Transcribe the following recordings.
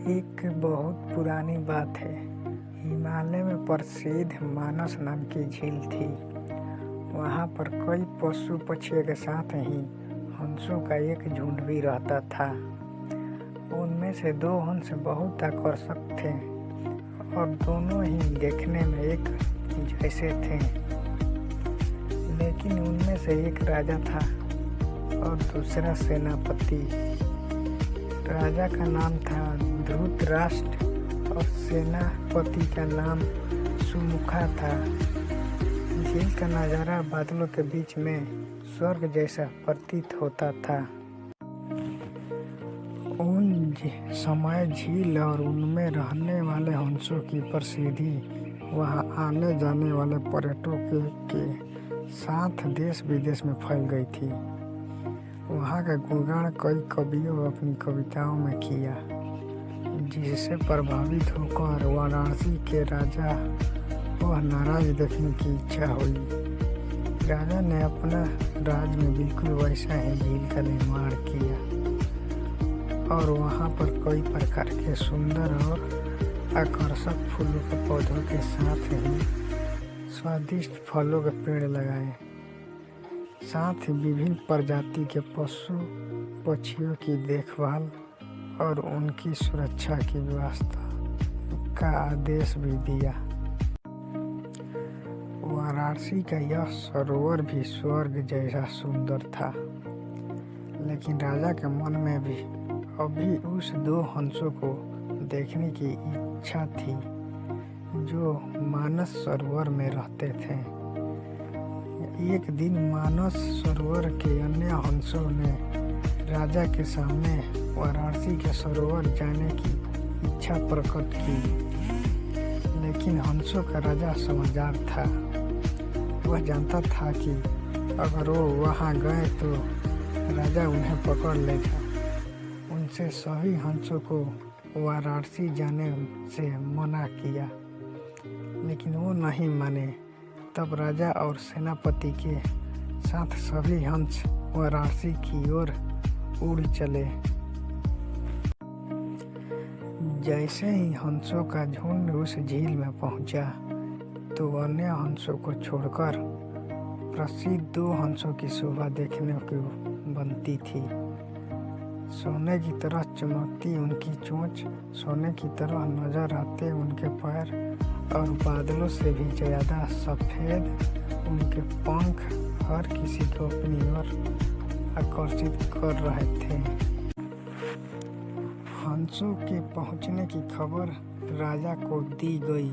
एक बहुत पुरानी बात है। हिमालय में प्रसिद्ध मानस नाम की झील थी। वहाँ पर कई पशु पक्षियों के साथ ही हंसों का एक झुंड भी रहता था। उनमें से दो हंस बहुत आकर्षक थे और दोनों ही देखने में एक जैसे थे। लेकिन उनमें से एक राजा था और दूसरा सेनापति। राजा का नाम था धृतराष्ट्र और सेनापति का नाम सुमुखा था। झील का नज़ारा बादलों के बीच में स्वर्ग जैसा प्रतीत होता था। उन समय झील और उनमें रहने वाले हंसों की प्रसिद्धि वहां आने जाने वाले पर्यटकों के साथ देश विदेश में फैल गई थी। वहाँ का गुणगान कई कवियों अपनी कविताओं में किया, जिससे प्रभावित होकर वाराणसी के राजा वह नाराज देखने की इच्छा हुई। राजा ने अपना राज में बिल्कुल वैसा ही झील का निर्माण किया और वहाँ पर कई प्रकार के सुंदर और आकर्षक फूलों के पौधों के साथ ही स्वादिष्ट फलों के पेड़ लगाए। साथ ही विभिन्न प्रजाति के पशु पक्षियों की देखभाल और उनकी सुरक्षा की व्यवस्था का आदेश भी दिया। वाराणसी का यह सरोवर भी स्वर्ग जैसा सुंदर था, लेकिन राजा के मन में भी अभी उस दो हंसों को देखने की इच्छा थी जो मानस सरोवर में रहते थे। एक दिन मानस सरोवर के अन्य हंसों ने राजा के सामने वाराणसी के सरोवर जाने की इच्छा प्रकट की, लेकिन हंसों का राजा समझदार था। वह जानता था कि अगर वो वहां गए तो राजा उन्हें पकड़ लेगा। उनसे सभी हंसों को वाराणसी जाने से मना किया, लेकिन वो नहीं माने। तब राजा और सेनापति के साथ सभी हंस वाराणसी की ओर उड़ चले। जैसे ही हंसों का झुंड उस झील में पहुंचा तो अन्य हंसों को छोड़कर प्रसिद्ध दो हंसों की शोभा देखने को बनती थी। सोने की तरह चमकती उनकी चोंच, सोने की तरह नजर आते उनके पैर और बादलों से भी ज्यादा सफेद उनके पंख हर किसी को अपनी ओर आकर्षित कर रहे थे। हंसों के पहुंचने की खबर राजा को दी गई।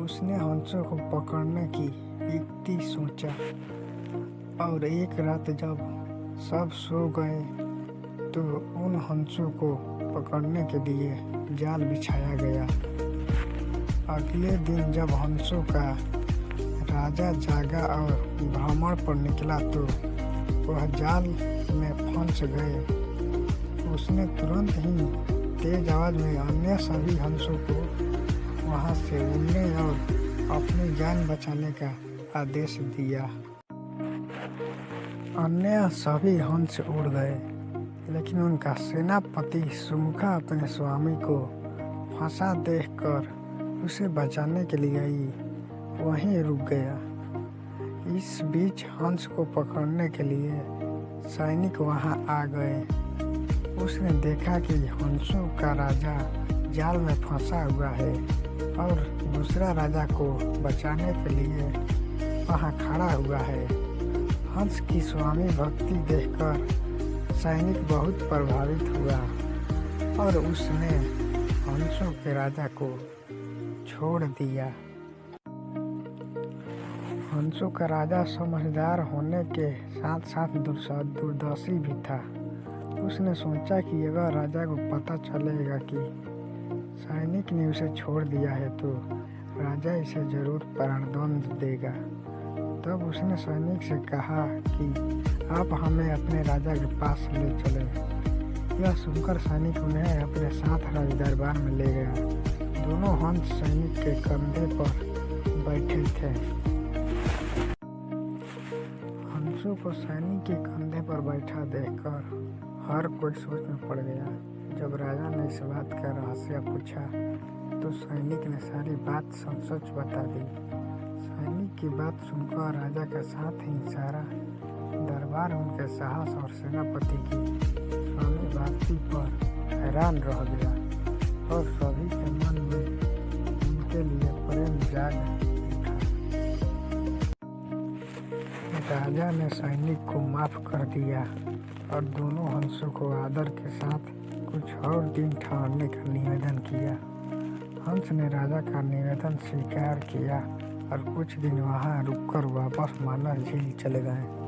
उसने हंसों को पकड़ने की युक्ति सोचा और एक रात जब सब सो गए तो उन हंसों को पकड़ने के लिए जाल बिछाया गया। अगले दिन जब हंसों का राजा जागा और भ्रमण पर निकला तो वह जाल में फंस गए। उसने तुरंत ही तेज आवाज में अन्य सभी हंसों को वहां से उड़ने और अपनी जान बचाने का आदेश दिया। अन्य सभी हंस उड़ गए, लेकिन उनका सेनापति सुमुखा अपने स्वामी को फंसा देखकर उसे बचाने के लिए वहीं रुक गया। इस बीच हंस को पकड़ने के लिए सैनिक वहां आ गए। उसने देखा कि हंसों का राजा जाल में फंसा हुआ है और दूसरा राजा को बचाने के लिए वहां खड़ा हुआ है। हंस की स्वामी भक्ति देखकर सैनिक बहुत प्रभावित हुआ और उसने हंसों के राजा को छोड़ दिया। हंसों का राजा समझदार होने के साथ साथ दूरदर्शी भी था। उसने सोचा कि अगर राजा को पता चलेगा कि सैनिक ने उसे छोड़ दिया है तो राजा इसे जरूर प्राणदंड देगा। तब उसने सैनिक से कहा कि आप हमें अपने राजा के पास ले चलें। यह सुनकर सैनिक उन्हें अपने साथ राज दरबार में ले गया। दोनों हंस सैनिक के कंधे पर बैठे थे। हंसों को सैनिक के कंधे पर बैठा देखकर हर कोई सोच में पड़ गया। जब राजा ने इस बात का रहस्य पूछा तो सैनिक ने सारी बात सच बता दी। सैनिक की बात सुनकर राजा के साथ ही सारा दरबार उनके साहस और सेनापति की स्वामी भक्ति पर हैरान रह गया और सभी के मन में उनके लिए प्रेम जाग उठा। राजा ने सैनिक को माफ कर दिया और दोनों हंसों को आदर के साथ कुछ और दिन ठहरने का निवेदन किया। हंस ने राजा का निवेदन स्वीकार किया और कुछ दिन वहां रुककर वापस मानस झील चले गए।